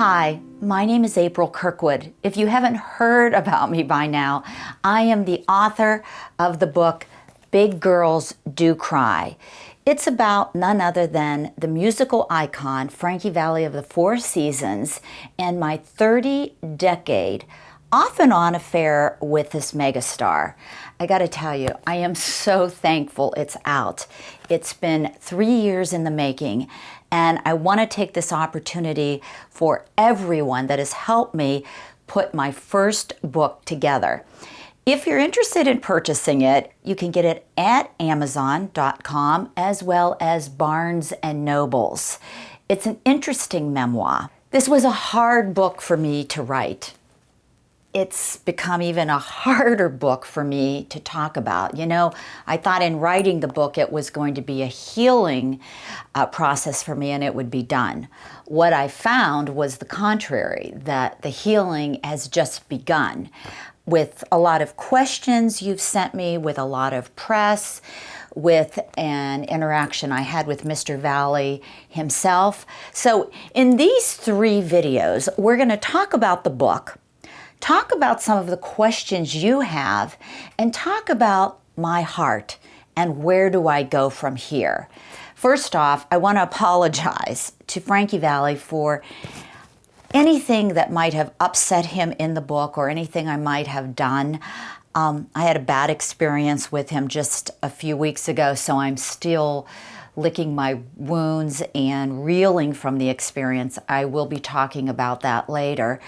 Hi, my name is April Kirkwood. If you haven't heard about me by now, I am the author of the book Big Girls Do Cry. It's about none other than the musical icon Frankie Valli of the Four Seasons and my 30-decade off-and-on affair with this megastar. I gotta tell you, I am so thankful it's out. It's been 3 years in the making, and I want to take this opportunity for everyone that has helped me put my first book together. If you're interested in purchasing it, you can get it at Amazon.com as well as Barnes & Nobles. It's an interesting memoir. This was a hard book for me to write. It's become even a harder book for me to talk about. You know, I thought in writing the book it was going to be a healing process for me and it would be done. What I found was the contrary, that the healing has just begun. With a lot of questions you've sent me, with a lot of press, with an interaction I had with Mr. Valli himself. So in these 3 videos, we're going to talk about the book, talk about some of the questions you have, and talk about my heart and where do I go from here. First off, I want to apologize to Frankie Valli for anything that might have upset him in the book or anything I might have done. I had a bad experience with him just a few weeks ago, so I'm still licking my wounds and reeling from the experience. I will be talking about that later.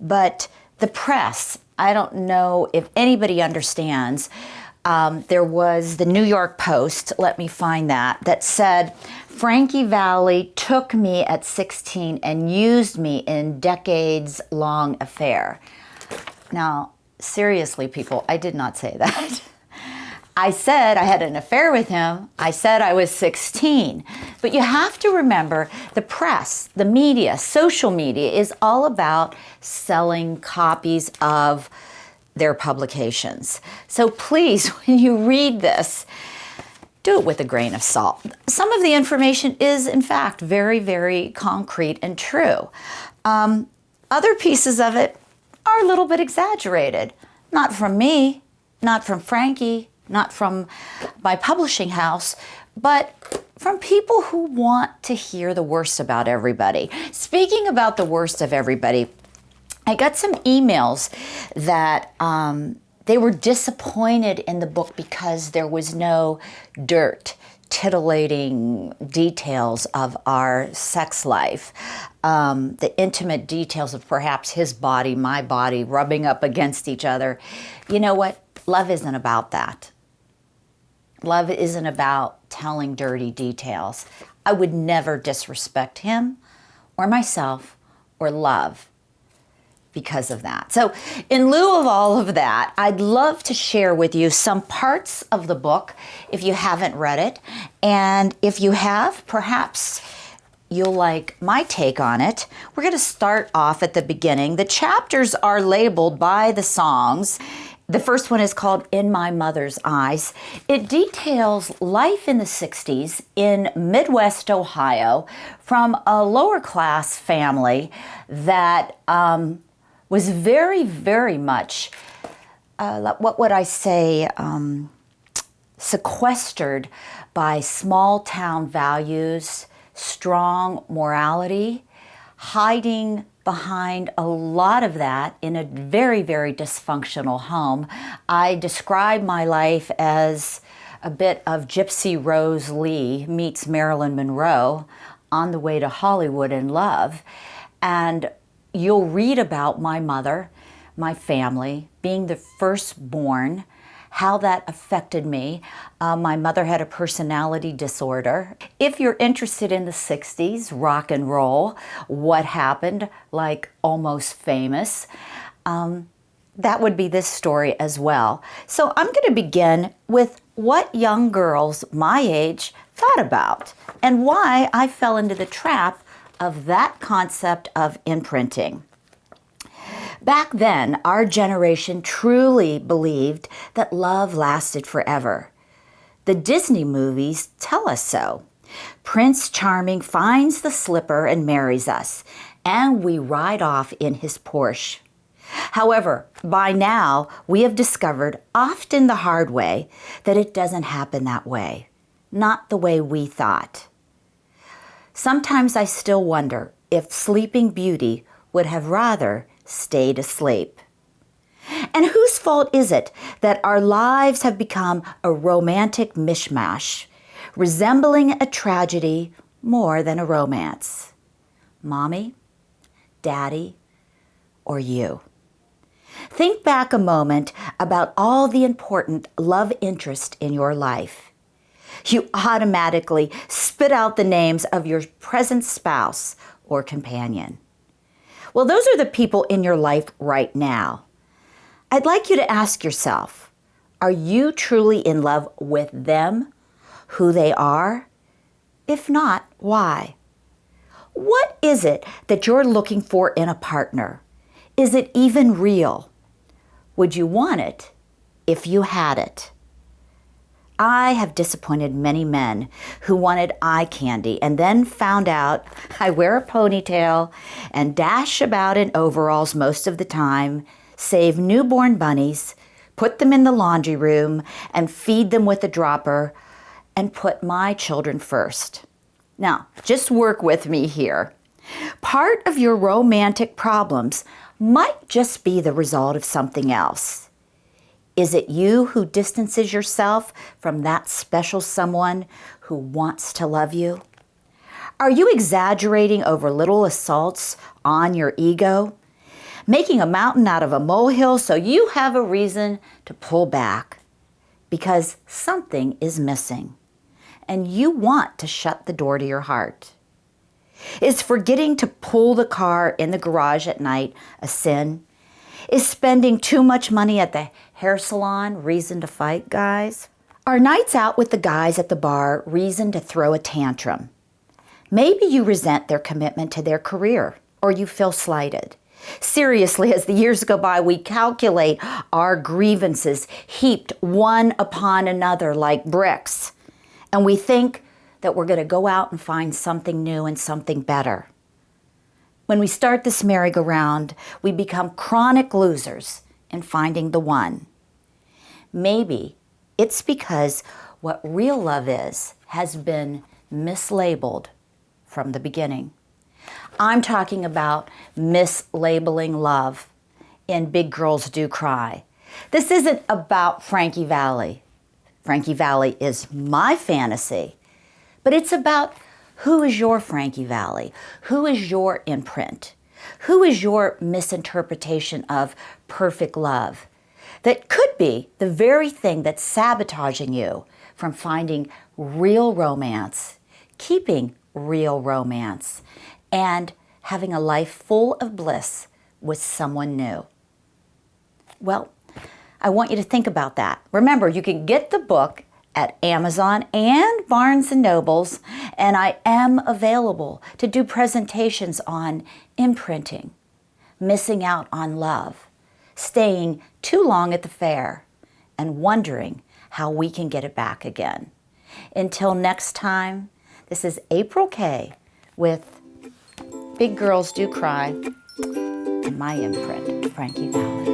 But the press, I don't know if anybody understands. There was the New York Post, let me find that said, Frankie Valli took me at 16 and used me in decades-long affair. Now, seriously, people, I did not say that. I said I had an affair with him. I said I was 16. But you have to remember the press, the media, social media is all about selling copies of their publications. So please, when you read this, do it with a grain of salt. Some of the information is, in fact, very, very concrete and true. Other pieces of it are a little bit exaggerated. Not from me, not from Frankie, not from my publishing house, but from people who want to hear the worst about everybody. Speaking about the worst of everybody, I got some emails that they were disappointed in the book because there was no dirt, titillating details of our sex life, the intimate details of perhaps his body, my body, rubbing up against each other. You know what? Love isn't about that. Love isn't about telling dirty details. I would never disrespect him or myself or love because of that. So in lieu of all of that, I'd love to share with you some parts of the book if you haven't read it. And if you have, perhaps you'll like my take on it. We're going to start off at the beginning. The chapters are labeled by the songs. The first one is called In My Mother's Eyes. It details life in the 60s in Midwest Ohio from a lower class family that was very, very much, what would I say, sequestered by small town values, strong morality, hiding behind a lot of that in a very, very dysfunctional home. I describe my life as a bit of Gypsy Rose Lee meets Marilyn Monroe on the way to Hollywood in love. And you'll read about my mother, my family, being the firstborn, how that affected me. My mother had a personality disorder. If you're interested in the 60s, rock and roll, what happened, like Almost Famous, that would be this story as well. So I'm going to begin with what young girls my age thought about and why I fell into the trap of that concept of imprinting. Back then, our generation truly believed that love lasted forever. The Disney movies tell us so. Prince Charming finds the slipper and marries us. and we ride off in his Porsche. However, by now, we have discovered, often the hard way, that it doesn't happen that way. Not the way we thought. Sometimes I still wonder if Sleeping Beauty would have rather stayed asleep. And whose fault is it that our lives have become a romantic mishmash, resembling a tragedy more than a romance? Mommy, Daddy, or you? Think back a moment about all the important love interest in your life. You automatically spit out the names of your present spouse or companion. Well, those are the people in your life right now. I'd like you to ask yourself, are you truly in love with them, who they are? If not, why? What is it that you're looking for in a partner? Is it even real? Would you want it if you had it? I have disappointed many men who wanted eye candy and then found out I wear a ponytail and dash about in overalls most of the time, save newborn bunnies, put them in the laundry room, and feed them with a dropper, and put my children first. Now, just work with me here. Part of your romantic problems might just be the result of something else. Is it you who distances yourself from that special someone who wants to love you? Are you exaggerating over little assaults on your ego? Making a mountain out of a molehill so you have a reason to pull back because something is missing and you want to shut the door to your heart. Is forgetting to pull the car in the garage at night a sin? Is spending too much money at the hair salon reason to fight, guys? Are nights out with the guys at the bar reason to throw a tantrum? Maybe you resent their commitment to their career or you feel slighted. Seriously, as the years go by, we calculate our grievances heaped one upon another like bricks. And we think that we're going to go out and find something new and something better. When we start this merry-go-round, we become chronic losers in finding the one. Maybe it's because what real love is has been mislabeled from the beginning. I'm talking about mislabeling love in Big Girls Do Cry. This isn't about Frankie Valli. Frankie Valli is my fantasy, but it's about who is your Frankie Valli? Who is your imprint? Who is your misinterpretation of perfect love that could be the very thing that's sabotaging you from finding real romance, keeping real romance, and having a life full of bliss with someone new? Well, I want you to think about that. Remember, you can get the book at Amazon and Barnes & Nobles, and I am available to do presentations on imprinting, missing out on love, staying too long at the fair, and wondering how we can get it back again. Until next time, this is April K. with Big Girls Do Cry and my imprint, Frankie Valli.